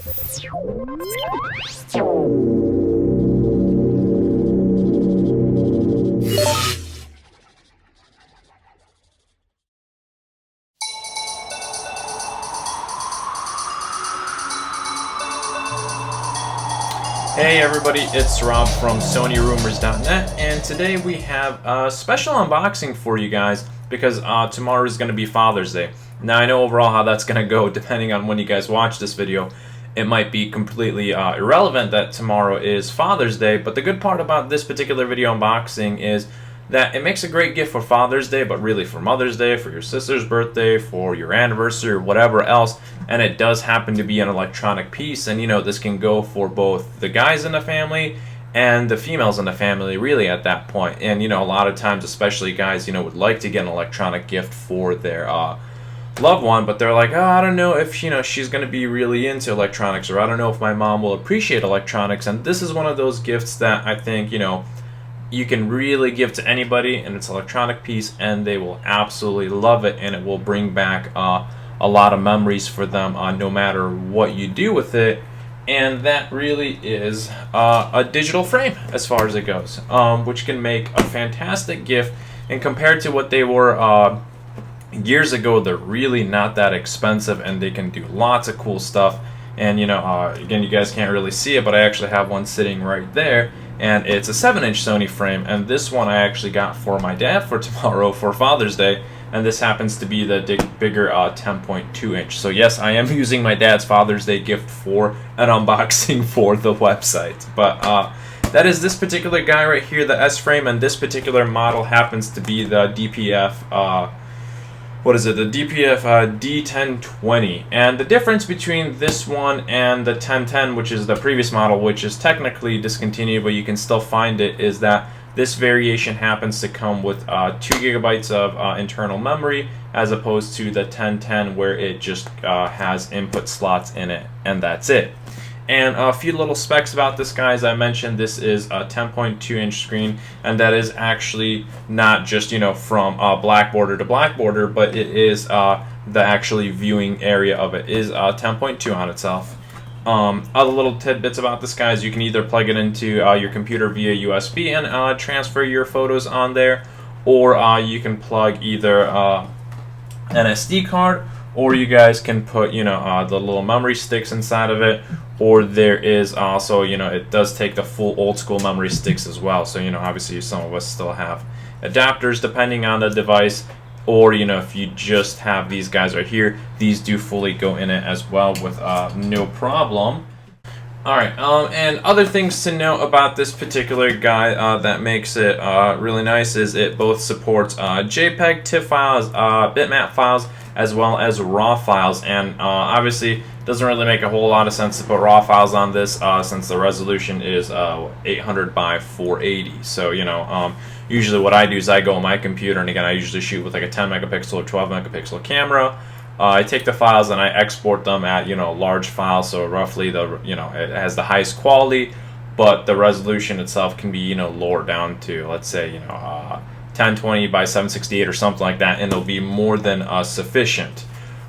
Hey everybody, it's Rob from SonyRumors.net, and today we have a special unboxing for you guys because tomorrow is going to be Father's Day. Now I know overall how that's going to go depending on when you guys watch this video. It might be completely irrelevant that tomorrow is Father's Day, but the good part about this particular video unboxing is that it makes a great gift for Father's Day, but really for Mother's Day, for your sister's birthday, for your anniversary, or whatever else. And it does happen to be an electronic piece, and you know, this can go for both the guys in the family and the females in the family, really, at that point. And you know, a lot of times, especially guys, you know, would like to get an electronic gift for their loved one, but they're like, oh, I don't know if, you know, she's going to be really into electronics, or I don't know if my mom will appreciate electronics. And this is one of those gifts that I think, you know, you can really give to anybody, and it's an electronic piece, and they will absolutely love it, and it will bring back a lot of memories for them no matter what you do with it. And that really is a digital frame as far as it goes, which can make a fantastic gift. And compared to what they were years ago, they're really not that expensive, and they can do lots of cool stuff. And you know, again, you guys can't really see it, but I actually have one sitting right there, and it's a 7-inch Sony frame, and this one I actually got for my dad for tomorrow for Father's Day, and this happens to be the bigger 10.2 inch. So yes, I am using my dad's Father's Day gift for an unboxing for the website. But that is this particular guy right here, the S frame, and this particular model happens to be the DPF the DPF-D1020. And the difference between this one and the 1010, which is the previous model, which is technically discontinued, but you can still find it, is that this variation happens to come with 2 gigabytes of internal memory, as opposed to the 1010 where it just has input slots in it, and that's it. And a few little specs about this guy. As I mentioned, this is a 10.2 inch screen, and that is actually not just, you know, from black border to black border, but it is the actually viewing area of it is 10.2 on itself. Other little tidbits about this guy is you can either plug it into your computer via USB and transfer your photos on there, or you can plug either an SD card, or you guys can put, you know, the little memory sticks inside of it, or there is also, you know, it does take the full old school memory sticks as well. So, you know, obviously some of us still have adapters depending on the device, or, you know, if you just have these guys right here, these do fully go in it as well with no problem. Alright, and other things to know about this particular guy that makes it really nice is it both supports JPEG, TIFF files, bitmap files, as well as RAW files. And obviously doesn't really make a whole lot of sense to put RAW files on this since the resolution is 800 by 480. So, you know, usually what I do is I go on my computer, and again, I usually shoot with like a 10 megapixel or 12 megapixel camera. I take the files and I export them at, you know, large files, so roughly the, you know, it has the highest quality, but the resolution itself can be, you know, lowered down to, let's say, you know, 1020 by 768 or something like that, and it'll be more than sufficient.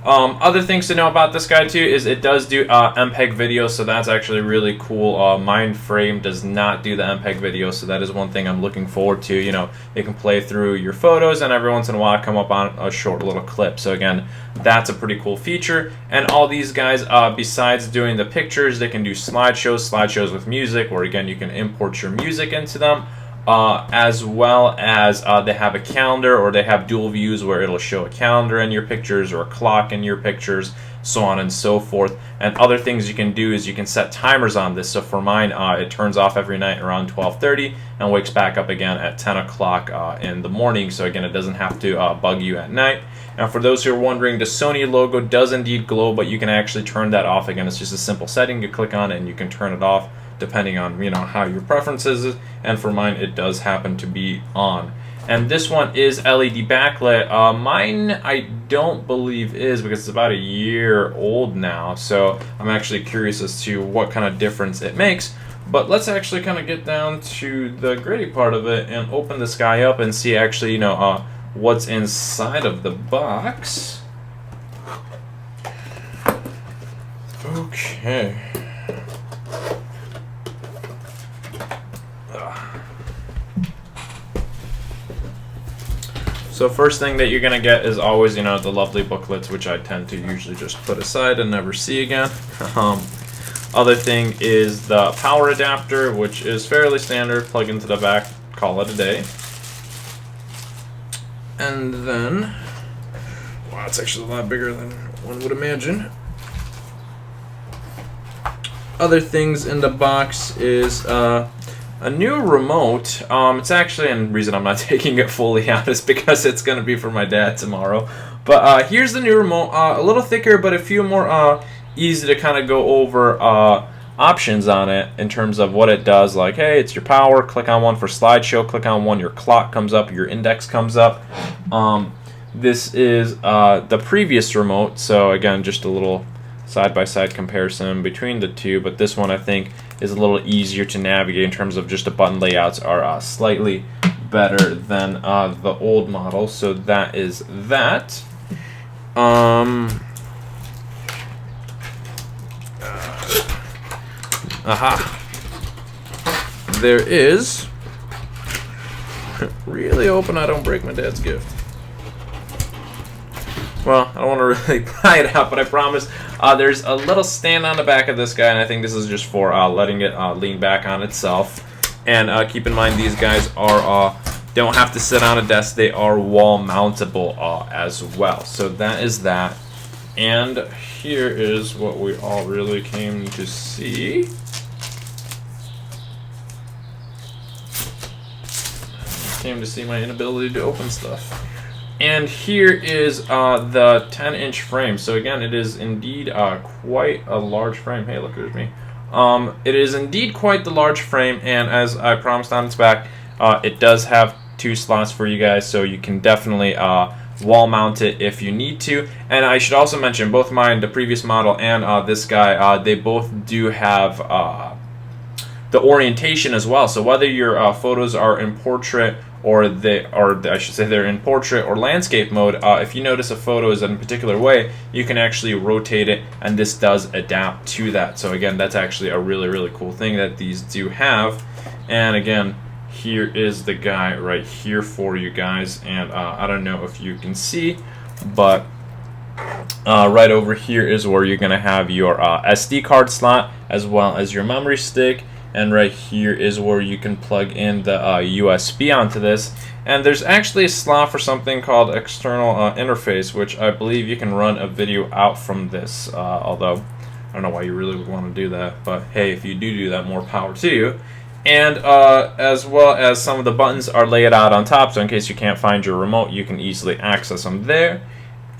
Other things to know about this guy too is it does do MPEG video, so that's actually really cool. Mine frame does not do the MPEG video, so that is one thing I'm looking forward to. You know, it can play through your photos, and every once in a while come up on a short little clip. So again, that's a pretty cool feature. And all these guys, besides doing the pictures, they can do slideshows with music, where again you can import your music into them. As well as they have a calendar, or they have dual views where it'll show a calendar in your pictures or a clock in your pictures, so on and so forth. And other things you can do is you can set timers on this. So for mine, it turns off every night around 12:30 and wakes back up again at 10 o'clock in the morning. So again, it doesn't have to bug you at night. And for those who are wondering, the Sony logo does indeed glow, but you can actually turn that off. Again, it's just a simple setting. You click on it and you can turn it off depending on, you know, how your preferences is. And for mine, it does happen to be on. And this one is LED backlit. Mine, I don't believe is, because it's about a year old now. So I'm actually curious as to what kind of difference it makes. But let's actually kind of get down to the gritty part of it and open this guy up and see actually, you know, what's inside of the box. Okay. So first thing that you're gonna get is always, you know, the lovely booklets, which I tend to usually just put aside and never see again. Other thing is the power adapter, which is fairly standard. Plug into the back, call it a day. And then, wow, it's actually a lot bigger than one would imagine. Other things in the box is a new remote. It's actually, and the reason I'm not taking it fully out is because it's going to be for my dad tomorrow. But here's the new remote. A little thicker, but a few more easy to kind of go over options on it in terms of what it does. Like, hey, it's your power. Click on one for slideshow. Click on one, your clock comes up, your index comes up. This is the previous remote. So again, just a little side-by-side comparison between the two, but this one I think is a little easier to navigate in terms of just the button layouts are slightly better than the old model. So that is that. There is, really hoping I don't break my dad's gift. Well, I don't want to really pry it out, but I promise. There's a little stand on the back of this guy, and I think this is just for letting it lean back on itself. And keep in mind, these guys are don't have to sit on a desk; they are wall mountable as well. So that is that. And here is what we all really came to see. Came to see my inability to open stuff. And here is the 10-inch frame. So again, it is indeed quite a large frame. Hey, look, there's me. It is indeed quite the large frame, and as I promised on its back, it does have 2 slots for you guys, so you can definitely wall mount it if you need to. And I should also mention, both mine, the previous model, and this guy, they both do have the orientation as well. So whether your photos are in portrait or I should say they're in portrait or landscape mode, if you notice a photo is in a particular way, you can actually rotate it, and this does adapt to that. So again, that's actually a really, really cool thing that these do have. And again, here is the guy right here for you guys, and I don't know if you can see, but right over here is where you're gonna have your SD card slot as well as your memory stick. And right here is where you can plug in the USB onto this. And there's actually a slot for something called external interface, which I believe you can run a video out from this. Although, I don't know why you really would want to do that. But hey, if you do that, more power to you. And as well as some of the buttons are laid out on top, so in case you can't find your remote, you can easily access them there.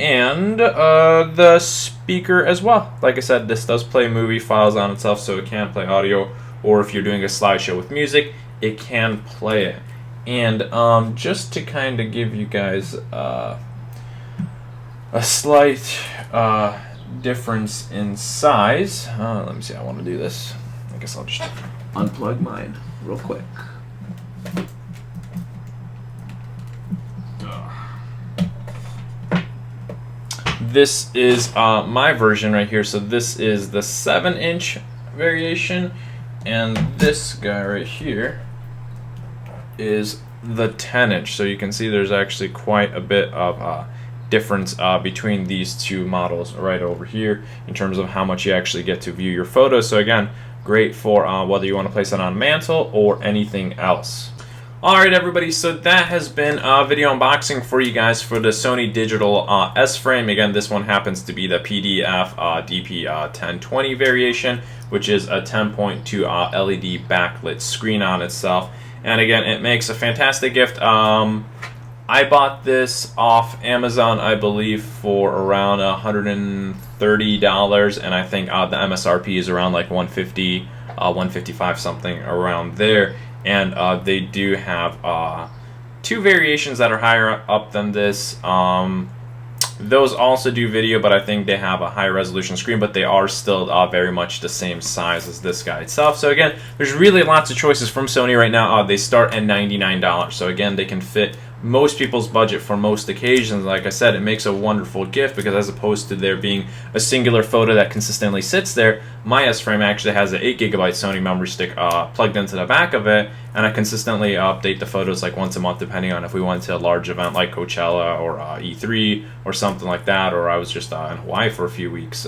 And the speaker as well. Like I said, this does play movie files on itself, so it can play audio. Or if you're doing a slideshow with music, it can play it. And just to kind of give you guys a slight difference in size, let me see, I want to do this. I guess I'll just unplug mine real quick. This is my version right here. So this is the 7-inch variation. And this guy right here is the 10-inch. So you can see there's actually quite a bit of difference between these two models right over here in terms of how much you actually get to view your photos. So again, great for whether you want to place it on a mantle or anything else. Alright everybody, so that has been a video unboxing for you guys for the Sony Digital S-Frame. Again, this one happens to be the PDF DP-1020 variation, which is a 10.2 LED backlit screen on itself. And again, it makes a fantastic gift. I bought this off Amazon, I believe, for around $130, and I think the MSRP is around like $150, $155 something around there. And they do have 2 variations that are higher up than this. Those also do video, but I think they have a higher resolution screen, but they are still very much the same size as this guy itself. So again, there's really lots of choices from Sony right now. They start at $99. So again, they can fit most people's budget for most occasions. Like I said, it makes a wonderful gift because as opposed to there being a singular photo that consistently sits there, my S-Frame actually has an 8 gigabyte Sony memory stick plugged into the back of it, and I consistently update the photos like once a month depending on if we went to a large event like Coachella or E3 or something like that, or I was just in Hawaii for a few weeks.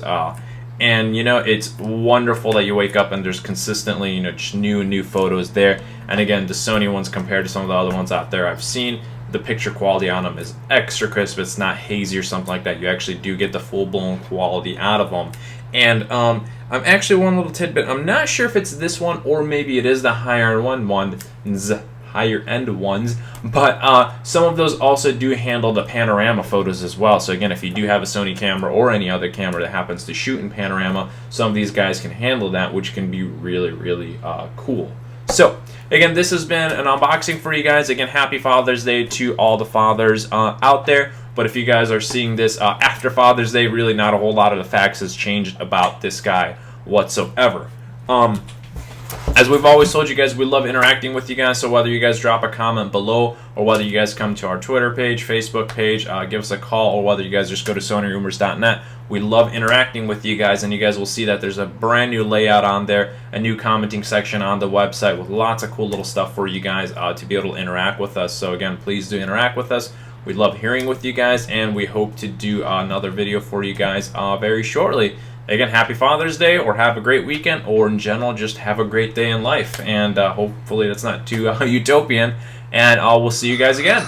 And you know, it's wonderful that you wake up and there's consistently, you know, just new photos there. And again, the Sony ones compared to some of the other ones out there I've seen, the picture quality on them is extra crisp. It's not hazy or something like that. You actually do get the full-blown quality out of them. And I'm actually, one little tidbit, I'm not sure if it's this one or maybe it is the higher end ones, but some of those also do handle the panorama photos as well. So again, if you do have a Sony camera or any other camera that happens to shoot in panorama, some of these guys can handle that, which can be really cool. So again, this has been an unboxing for you guys. Again, happy Father's Day to all the fathers out there. But if you guys are seeing this after Father's Day, really not a whole lot of the facts has changed about this guy whatsoever. As we've always told you guys, we love interacting with you guys, so whether you guys drop a comment below or whether you guys come to our Twitter page, Facebook page, give us a call, or whether you guys just go to SonyRumors.net, we love interacting with you guys, and you guys will see that there's a brand new layout on there, a new commenting section on the website with lots of cool little stuff for you guys to be able to interact with us. So again, please do interact with us. We love hearing with you guys, and we hope to do another video for you guys very shortly. Again, happy Father's Day, or have a great weekend, or in general, just have a great day in life. And hopefully that's not too utopian. And we'll see you guys again.